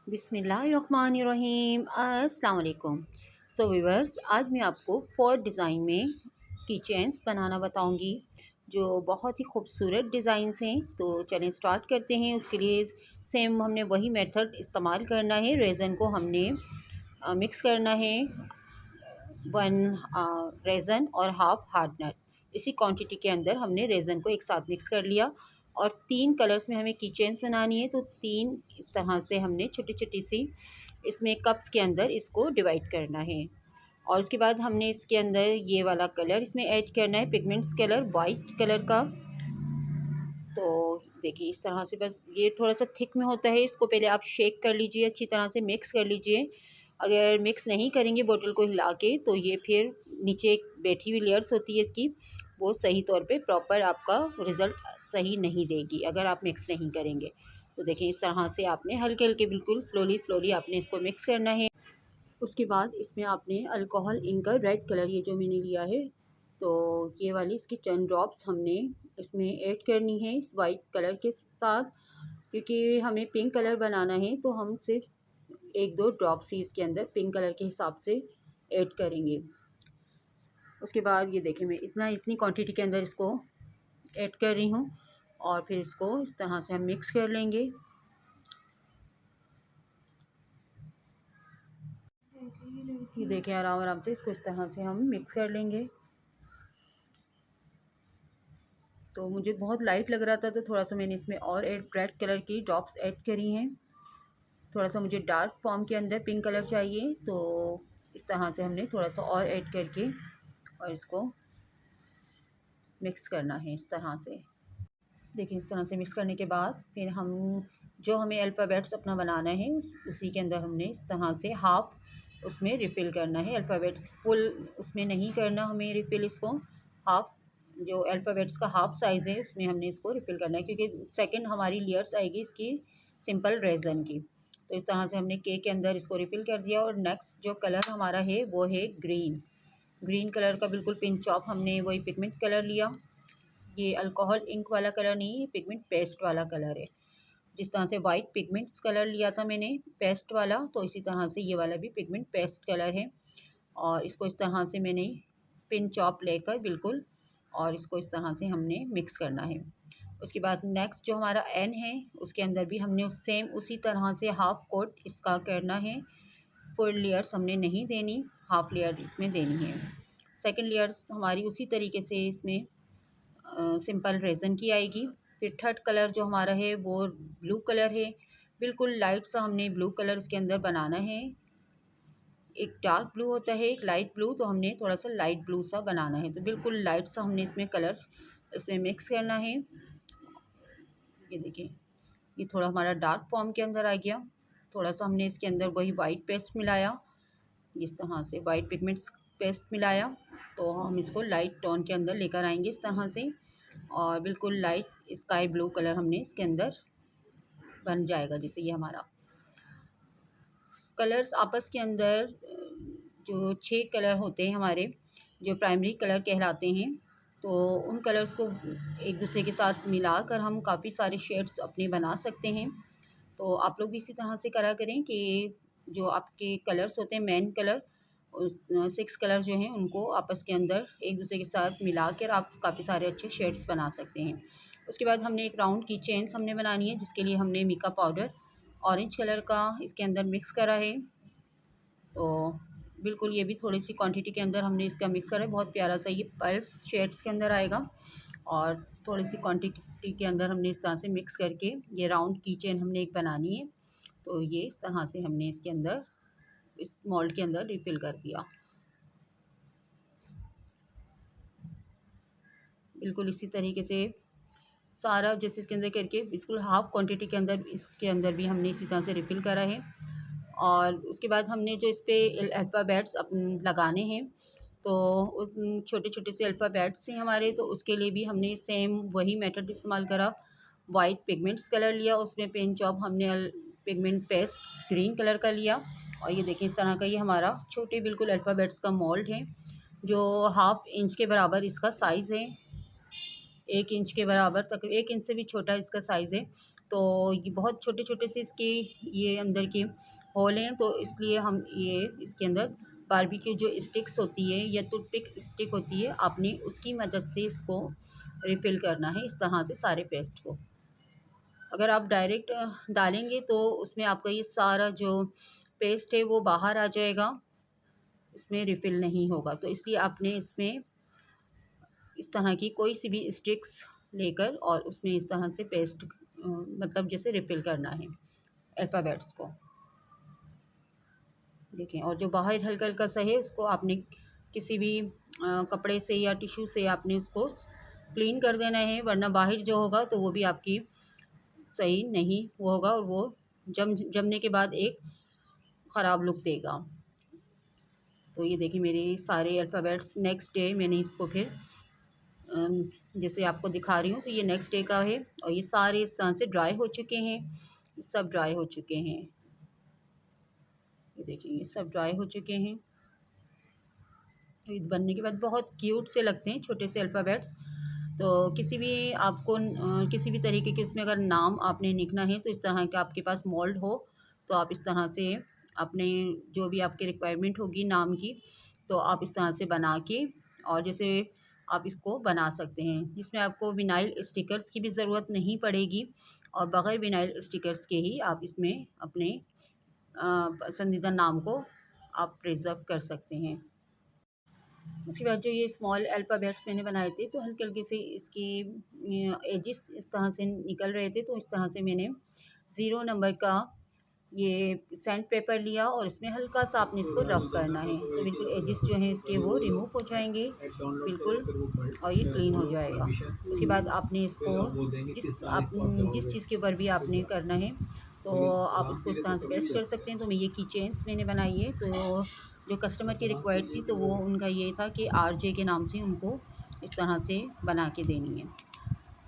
बिस्मिल्लाहिर्रहमानिर्रहीम अस्सलाम वालेकुम। सो व्यूअर्स, आज मैं आपको 4 डिज़ाइन में की चेन्स बनाना बताऊंगी जो बहुत ही खूबसूरत डिज़ाइंस हैं। तो चलें स्टार्ट करते हैं। उसके लिए सेम हमने वही मेथड इस्तेमाल करना है। रेज़न को हमने मिक्स करना है, 1 रेज़न और हाफ़ हार्डनर। इसी क्वांटिटी के अंदर हमने रेज़न को एक साथ मिक्स कर लिया और 3 कलर्स में हमें की चेन्स बनानी है। तो 3 इस तरह से हमने छोटी छोटी सी इसमें कप्स के अंदर इसको डिवाइड करना है। और उसके बाद हमने इसके अंदर ये वाला कलर इसमें ऐड करना है, पिगमेंट्स कलर वाइट कलर का। तो देखिए इस तरह से, बस ये थोड़ा सा थिक में होता है। इसको पहले आप शेक कर लीजिए, अच्छी तरह से मिक्स कर लीजिए। अगर मिक्स नहीं करेंगे बोतल को हिला के तो ये फिर नीचे एक बैठी हुई लेयर्स होती है इसकी, वो सही तौर पे प्रॉपर आपका रिज़ल्ट सही नहीं देगी अगर आप मिक्स नहीं करेंगे। तो देखिए इस तरह से आपने हल्के हल्के बिल्कुल स्लोली स्लोली आपने इसको मिक्स करना है। उसके बाद इसमें आपने अल्कोहल इंक का रेड कलर ये जो मैंने लिया है, तो ये वाली इसकी 10 ड्रॉप्स हमने इसमें ऐड करनी है इस वाइट कलर के साथ। क्योंकि हमें पिंक कलर बनाना है तो हम सिर्फ 1-2 ड्रॉप्स ही इसके अंदर पिंक कलर के हिसाब से ऐड करेंगे। उसके बाद ये देखें मैं इतनी क्वांटिटी के अंदर इसको ऐड कर रही हूँ और फिर इसको इस तरह से हम मिक्स कर लेंगे। ये देखें आराम आराम से इसको इस तरह से हम मिक्स कर लेंगे। तो मुझे बहुत लाइट लग रहा था तो थोड़ा सा मैंने इसमें और रेड कलर की ड्रॉप्स ऐड करी हैं। थोड़ा सा मुझे डार्क फॉर्म के अंदर पिंक कलर चाहिए, तो इस तरह से हमने थोड़ा सा और ऐड करके और इसको मिक्स करना है इस तरह से। देखिए इस तरह से मिक्स करने के बाद फिर हम जो हमें अल्फ़ाबेट्स अपना बनाना है उसी के अंदर हमने इस तरह से हाफ़ उसमें रिफ़िल करना है। अल्फ़ाबेट्स फुल उसमें नहीं करना हमें रिफ़िल, इसको हाफ़ जो अल्फ़ाबेट्स का हाफ़ साइज़ है उसमें हमने इसको रिफ़िल करना है, क्योंकि सेकंड हमारी लेयर्स आएगी इसकी सिंपल रेज़न की। तो इस तरह से हमने केक के अंदर इसको रिफ़िल कर दिया। और नेक्स्ट जो कलर हमारा है वो है ग्रीन कलर का, बिल्कुल पिंच ऑफ हमने वही पिगमेंट कलर लिया। ये अल्कोहल इंक वाला कलर नहीं है, पिगमेंट पेस्ट वाला कलर है। जिस तरह से वाइट पिगमेंट्स कलर लिया था मैंने पेस्ट वाला, तो इसी तरह से ये वाला भी पिगमेंट पेस्ट कलर है। और इसको इस तरह से मैंने पिन चॉप लेकर बिल्कुल, और इसको इस तरह से हमने मिक्स करना है। उसके बाद नेक्स्ट जो हमारा एन है उसके अंदर भी हमने सेम उसी तरह से हाफ़ कोट इसका करना है। फुल लेयर्स हमने नहीं देनी, हाफ़ लेयर इसमें देनी है। सेकंड लेयर्स हमारी उसी तरीके से इसमें सिंपल रेज़न की आएगी। फिर थर्ड कलर जो हमारा है वो ब्लू कलर है, बिल्कुल लाइट सा हमने ब्लू कलर इसके अंदर बनाना है। एक डार्क ब्लू होता है, एक लाइट ब्लू, तो हमने थोड़ा सा लाइट ब्लू सा बनाना है। तो बिल्कुल लाइट सा हमने इसमें कलर इसमें मिक्स करना है। ये देखिए ये थोड़ा हमारा डार्क फॉर्म के अंदर आ गया। थोड़ा सा हमने इसके अंदर वही वाइट पेस्ट मिलाया, इस तरह से वाइट पिगमेंट्स पेस्ट मिलाया। तो हम इसको लाइट टोन के अंदर लेकर आएंगे इस तरह से, और बिल्कुल लाइट स्काई ब्लू कलर हमने इसके अंदर बन जाएगा। जैसे ये हमारा कलर्स आपस के अंदर जो 6 कलर होते हैं हमारे, जो प्राइमरी कलर कहलाते हैं, तो उन कलर्स को एक दूसरे के साथ मिलाकर हम काफ़ी सारे शेड्स अपने बना सकते हैं। तो आप लोग भी इसी तरह से करा करें कि जो आपके कलर्स होते हैं मेन कलर, उस 6 कलर जो हैं उनको आपस के अंदर एक दूसरे के साथ मिला कर आप काफ़ी सारे अच्छे शेड्स बना सकते हैं। उसके बाद हमने एक राउंड की चेन्स हमने बनानी है, जिसके लिए हमने मिका पाउडर ऑरेंज कलर का इसके अंदर मिक्स करा है। तो बिल्कुल ये भी थोड़ी सी क्वांटिटी के अंदर हमने इसका मिक्स करा है। बहुत प्यारा सा ये पर्ल्स शेड्स के अंदर आएगा, और थोड़ी सी क्वांटिटी के अंदर हमने इस तरह से मिक्स करके ये राउंड की चेन हमने एक बनानी है। तो ये इस तरह से हमने इसके अंदर इस मोल्ड के अंदर रिफ़िल कर दिया। बिल्कुल इसी तरीके से सारा जैसे इसके अंदर करके बिल्कुल हाफ़ क्वांटिटी के अंदर इसके अंदर भी हमने इसी तरह से रिफ़िल करा है। और उसके बाद हमने जो इस पे अल्फ़ाबेट्स लगाने हैं, तो उस छोटे छोटे से अल्फ़ाबेट्स हैं हमारे, तो उसके लिए भी हमने सेम वही मेथड इस्तेमाल करा। वाइट पिगमेंट्स कलर लिया, उसमें पेन चॉप हमने पिगमेंट पेस्ट ग्रीन कलर का लिया। और ये देखिए इस तरह का ये हमारा छोटे बिल्कुल अल्फ़ाबेट्स का मोल्ड है, जो 1/2 इंच के बराबर इसका साइज़ है। 1 इंच के बराबर, तक 1 इंच से भी छोटा इसका साइज़ है। तो ये बहुत छोटे छोटे से इसके ये अंदर के होल हैं, तो इसलिए हम ये इसके अंदर बारबेक्यू जो स्टिक्स होती है या टूथपिक स्टिक होती है, आपने उसकी मदद से इसको रिफ़िल करना है इस तरह से सारे पेस्ट को। अगर आप डायरेक्ट डालेंगे तो उसमें आपका ये सारा जो पेस्ट है वो बाहर आ जाएगा, इसमें रिफ़िल नहीं होगा। तो इसलिए आपने इसमें इस तरह की कोई सी भी स्टिक्स लेकर और उसमें इस तरह से पेस्ट मतलब जैसे रिफ़िल करना है अल्फ़ाबेट्स को। देखें, और जो बाहर हल्का-हल्का सा है उसको आपने किसी भी कपड़े से या टिश्यू से आपने उसको क्लीन कर देना है, वरना बाहर जो होगा तो वो भी आपकी सही नहीं वो होगा और वो जमने के बाद एक ख़राब लुक देगा। तो ये देखिए मेरे सारे अल्फ़ाबेट्स नेक्स्ट डे मैंने इसको फिर जैसे आपको दिखा रही हूँ, तो ये नेक्स्ट डे का है और ये सारे इस तरह से ड्राई हो चुके हैं, सब ड्राई हो चुके हैं। ये देखिए ये सब ड्राई हो चुके हैं। तो ये बनने के बाद बहुत क्यूट से लगते हैं छोटे से अल्फ़ाबेट्स। तो किसी भी आपको किसी भी तरीके के इसमें अगर नाम आपने लिखना है तो इस तरह का आपके पास मोल्ड हो तो आप इस तरह से अपने जो भी आपकी रिक्वायरमेंट होगी नाम की, तो आप इस तरह से बना के और जैसे आप इसको बना सकते हैं, जिसमें आपको विनाइल स्टिकर्स की भी ज़रूरत नहीं पड़ेगी और बग़ैर विनाइल स्टिकर्स के ही आप इसमें अपने पसंदीदा नाम को आप प्रिज़र्व कर सकते हैं। उसके बाद जो ये स्मॉल अल्फ़ाबेट्स मैंने बनाए थे तो हल्के-हल्के से इसकी एजेस इस तरह से निकल रहे थे, तो इस तरह से मैंने 0 नंबर का ये सैंड पेपर लिया और इसमें हल्का-सा आपने इसको रब करना है। तो बिल्कुल एजेस जो हैं इसके वो रिमूव हो जाएँगे बिल्कुल और ये क्लीन हो जाएगा। उसके बाद आपने इसको जिस चीज़ के ऊपर भी आपने करना है तो आप इसको इस तरह से पेस्ट कर सकते हैं। तो मैं ये की चेन्स मैंने बनाई है, तो जो कस्टमर की रिक्वायर्ड थी तो वो उनका ये था कि आरजे के नाम से उनको इस तरह से बना के देनी है।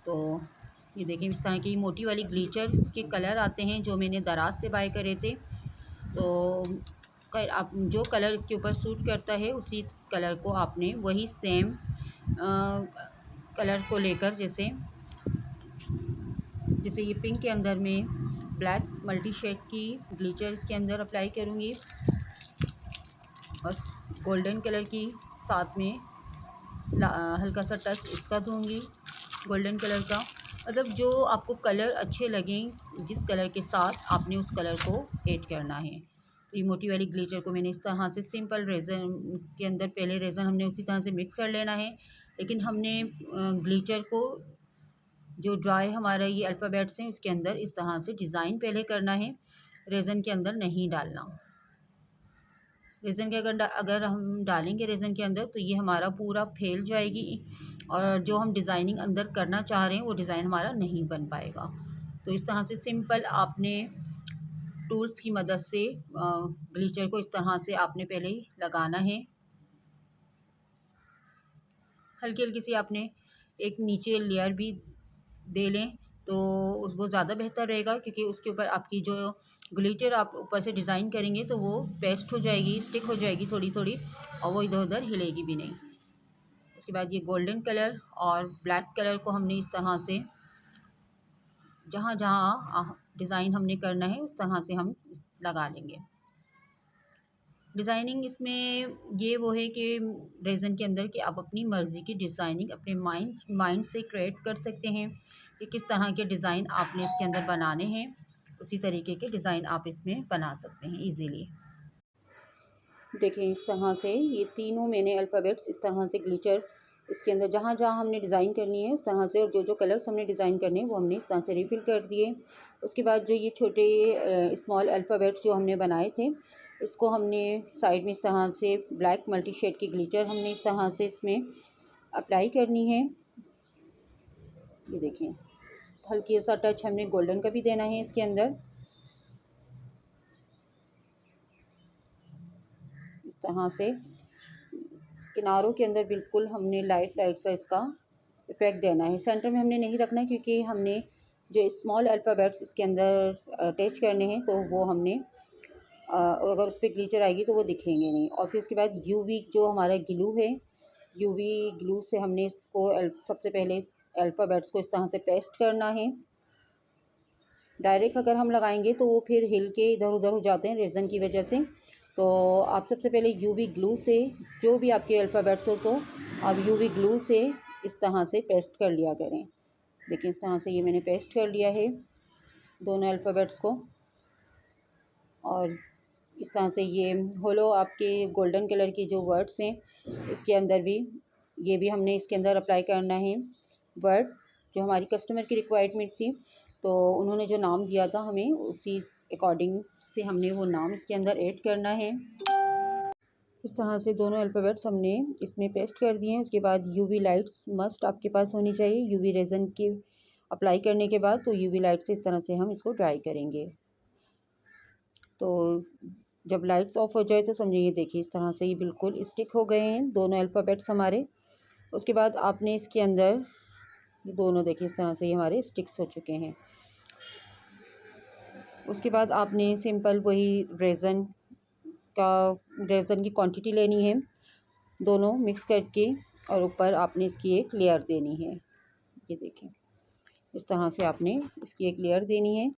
तो ये देखिए इस तरह की मोटी वाली ग्लीचर्स के कलर आते हैं जो मैंने दराज से बाय करे थे। तो आप जो कलर इसके ऊपर सूट करता है उसी कलर को आपने वही सेम कलर को लेकर जैसे जैसे ये पिंक के अंदर में ब्लैक मल्टी शेड की ग्लीचर इसके अंदर अप्लाई करूँगी और गोल्डन कलर की साथ में हल्का सा टच इसका दूँगी गोल्डन कलर का। मतलब जो आपको कलर अच्छे लगें जिस कलर के साथ आपने उस कलर को ऐड करना है। तो ये मोटी वाली ग्लिटर को मैंने इस तरह से सिंपल रेज़न के अंदर पहले रेज़न हमने उसी तरह से मिक्स कर लेना है, लेकिन हमने ग्लिटर को जो ड्राई हमारा ये अल्फ़ाबेट्स हैं उसके अंदर इस तरह से डिज़ाइन पहले करना है, रेज़न के अंदर नहीं डालना। रेज़न के अगर हम डालेंगे रेज़न के अंदर तो ये हमारा पूरा फैल जाएगी और जो हम डिज़ाइनिंग अंदर करना चाह रहे हैं वो डिज़ाइन हमारा नहीं बन पाएगा। तो इस तरह से सिंपल आपने टूल्स की मदद से ग्लिचर को इस तरह से आपने पहले ही लगाना है। हल्की-हल्की सी आपने एक नीचे लेयर भी दे लें तो वो ज़्यादा बेहतर रहेगा, क्योंकि उसके ऊपर आपकी जो ग्लिटर आप ऊपर से डिज़ाइन करेंगे तो वो पेस्ट हो जाएगी, स्टिक हो जाएगी थोड़ी-थोड़ी और वो इधर-उधर हिलेगी भी नहीं। उसके बाद ये गोल्डन कलर और ब्लैक कलर को हमने इस तरह से जहाँ-जहाँ डिज़ाइन हमने करना है उस तरह से हम लगा लेंगे। डिज़ाइनिंग इसमें ये वो है कि रेज़न के अंदर कि आप अपनी मर्ज़ी की डिज़ाइनिंग अपने माइंड से क्रिएट कर सकते हैं कि किस तरह के डिज़ाइन आपने इसके अंदर बनाने हैं, उसी तरीके के डिज़ाइन आप इसमें बना सकते हैं ईज़िली। देखिए इस तरह से ये तीनों मैंने अल्फ़ाबेट्स इस तरह से ग्लिटर इसके अंदर जहाँ-जहाँ हमने डिज़ाइन करनी है उस तरह से, और जो कलर्स हमने डिज़ाइन करने हैं वो हमने इस तरह से रिफ़िल कर दिए। उसके बाद जो ये छोटे स्मॉल अल्फ़ाबेट्स जो हमने बनाए थे इसको हमने साइड में इस तरह से ब्लैक मल्टी शेड की ग्लिटर हमने इस तरह से इसमें अप्लाई करनी है। ये देखें हल्की सा टच हमने गोल्डन का भी देना है इसके अंदर। इस तरह से किनारों के अंदर बिल्कुल हमने लाइट सा इसका इफ़ेक्ट देना है। सेंटर में हमने नहीं रखना क्योंकि हमने जो स्मॉल अल्फ़ाबेट्स इसके अंदर अटैच करने हैं तो वो हमने अगर उस पर ग्लिचर आएगी तो वो दिखेंगे नहीं। और फिर उसके बाद यूवी जो हमारा ग्लू है, यूवी ग्लू से हमने इसको सबसे पहले अल्फ़ाबेट्स को इस तरह से पेस्ट करना है। डायरेक्ट अगर हम लगाएंगे तो वो फिर हिल के इधर उधर हो जाते हैं रेज़न की वजह से। तो आप सबसे पहले यूवी ग्लू से, जो भी आपके अल्फ़ाबेट्स हो तो आप यूवी ग्लू से इस तरह से पेस्ट कर लिया करें। देखिए इस तरह से ये मैंने पेस्ट कर लिया है दोनों अल्फ़ाबेट्स को। और इस तरह से ये होलो आपके गोल्डन कलर की जो वर्ड्स हैं इसके अंदर भी, ये भी हमने इसके अंदर अप्लाई करना है वर्ड जो हमारी कस्टमर की रिक्वायरमेंट थी। तो उन्होंने जो नाम दिया था हमें उसी अकॉर्डिंग से हमने वो नाम इसके अंदर ऐड करना है। इस तरह से दोनों अल्फ़ाबेट्स हमने इसमें पेस्ट कर दिए हैं। उसके बाद यूवी लाइट्स मस्ट आपके पास होनी चाहिए। यूवी रेज़न की अप्लाई करने के बाद तो यूवी लाइट से इस तरह से हम इसको ड्राई करेंगे। तो जब लाइट्स ऑफ हो जाए तो समझिए ये देखिए इस तरह से ये बिल्कुल स्टिक हो गए हैं दोनों अल्फ़ाबेट्स हमारे। उसके बाद आपने इसके अंदर दोनों देखिए इस तरह से ये हमारे स्टिक्स हो चुके हैं। उसके बाद आपने सिंपल वही रेज़न की क्वांटिटी लेनी है, दोनों मिक्स करके, और ऊपर आपने इसकी एक लेयर देनी है। ये देखें इस तरह से आपने इसकी एक लेयर देनी है।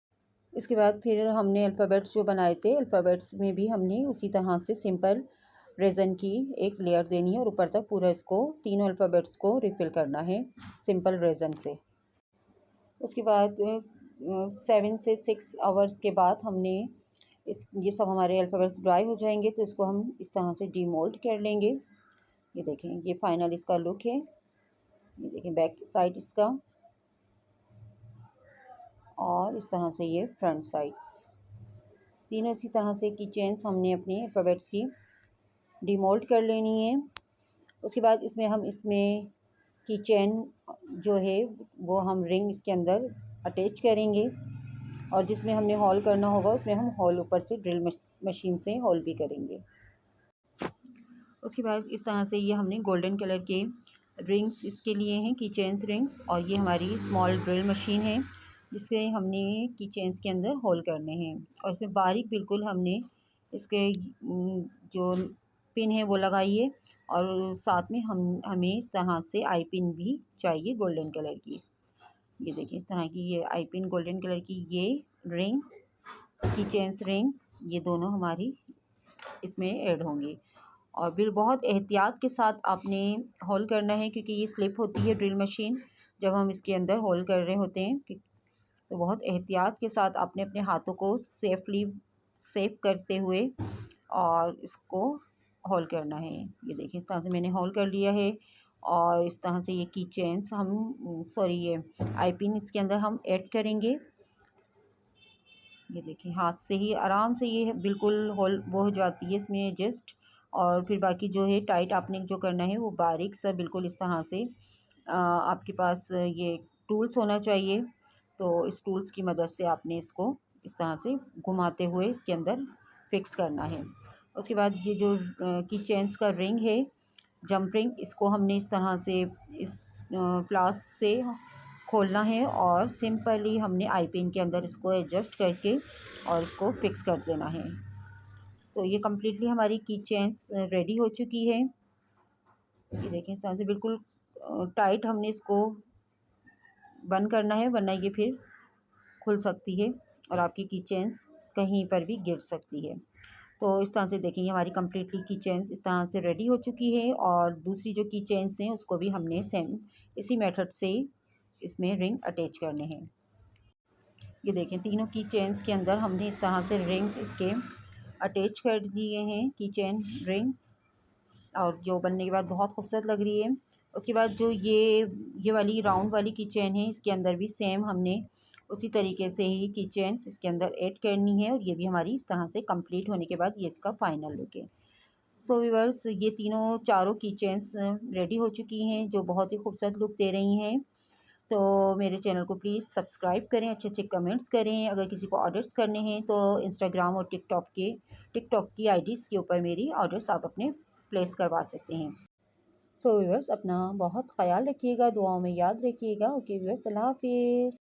इसके बाद फिर हमने अल्फ़ाबेट्स जो बनाए थे, अल्फ़ाबेट्स में भी हमने उसी तरह से सिंपल रेज़न की एक लेयर देनी है और ऊपर तक पूरा इसको तीनों अल्फ़ाबेट्स को रिफ़िल करना है सिंपल रेज़न से। उसके बाद 7 से 6 आवर्स के बाद हमने ये सब हमारे अल्फ़ाबेट्स ड्राई हो जाएंगे तो इसको हम इस तरह से डीमोल्ड कर लेंगे। ये देखें ये फाइनल इसका लुक है। ये देखें बैक साइड इसका, और इस तरह से ये फ्रंट साइड्स, तीनों इसी तरह से की चेन्स हमने अपने अल्फ़ाबेट्स की डीमोल्ड कर लेनी है। उसके बाद इसमें की चेन जो है वो हम रिंग इसके अंदर अटैच करेंगे, और जिसमें हमने हॉल करना होगा उसमें हम हॉल ऊपर से ड्रिल मशीन से हॉल भी करेंगे। उसके बाद इस तरह से ये हमने गोल्डन कलर के रिंग्स इसके लिए हैं, की चेन्स रिंग्स, और ये हमारी स्मॉल ड्रिल मशीन है जिससे हमने की चेन्स के अंदर होल करने हैं। और इसमें बारीक बिल्कुल हमने इसके जो पिन है वो लगाइए, और साथ में हमें इस तरह से आई पिन भी चाहिए गोल्डन कलर की। ये देखिए इस तरह की ये आई पिन गोल्डन कलर की ये रिंग की चेन्स रिंग ये दोनों हमारी इसमें ऐड होंगी। और बिल बहुत एहतियात के साथ आपने होल करना है क्योंकि ये स्लिप होती है ड्रिल मशीन जब हम इसके अंदर होल कर रहे होते हैं। तो बहुत एहतियात के साथ आपने अपने हाथों को सेफ करते हुए और इसको होल करना है। ये देखिए इस तरह से मैंने होल कर लिया है, और इस तरह से ये की चेन्स ये आई पिन इसके अंदर हम ऐड करेंगे। ये देखिए हाथ से ही आराम से ये बिल्कुल होल वो हो जाती है इसमें जस्ट। और फिर बाकी जो है टाइट आपने जो करना है वो बारीक सा बिल्कुल इस तरह से आपके पास ये टूल्स होना चाहिए। तो इस टूल्स की मदद से आपने इसको इस तरह से घुमाते हुए इसके अंदर फिक्स करना है। उसके बाद ये जो की चेन्स का रिंग है जंप रिंग, इसको हमने इस तरह से इस प्लास से खोलना है, और सिंपली हमने आई पिन के अंदर इसको एडजस्ट करके और इसको फिक्स कर देना है। तो ये कम्प्लीटली हमारी की चेन्स रेडी हो चुकी है। ये देखें इस तरह से बिल्कुल टाइट हमने इसको बंद करना है, वरना ये फिर खुल सकती है और आपकी की चेन्स कहीं पर भी गिर सकती है। तो इस तरह से देखेंगे हमारी कम्प्लीटली की चेन्स इस तरह से रेडी हो चुकी है, और दूसरी जो की चेन्स हैं उसको भी हमने सेम इसी मेथड से इसमें रिंग अटैच करने हैं। ये देखें तीनों की चेन्स के अंदर हमने इस तरह से रिंग्स इसके अटैच कर दिए हैं की चेन रिंग, और जो बनने के बाद बहुत खूबसूरत लग रही है। उसके बाद जो ये वाली राउंड वाली की चेन है इसके अंदर भी सेम हमने उसी तरीके से ही की चेन्स इसके अंदर ऐड करनी है, और ये भी हमारी इस तरह से कंप्लीट होने के बाद ये इसका फाइनल लुक है। सो व्यूअर्स ये तीनों चारों की चेन्स रेडी हो चुकी हैं जो बहुत ही खूबसूरत लुक दे रही हैं। तो मेरे चैनल को प्लीज़ सब्सक्राइब करें, अच्छे अच्छे कमेंट्स करें। अगर किसी को ऑर्डर्स करने हैं तो इंस्टाग्राम और टिकटॉक की आईडीज़ के ऊपर मेरी ऑर्डर्स आप अपने प्लेस करवा सकते हैं। सो व्यूअर्स अपना बहुत ख्याल रखिएगा, दुआओं में याद रखिएगा। ओके व्यूअर्स, अल्लाह हाफिज़।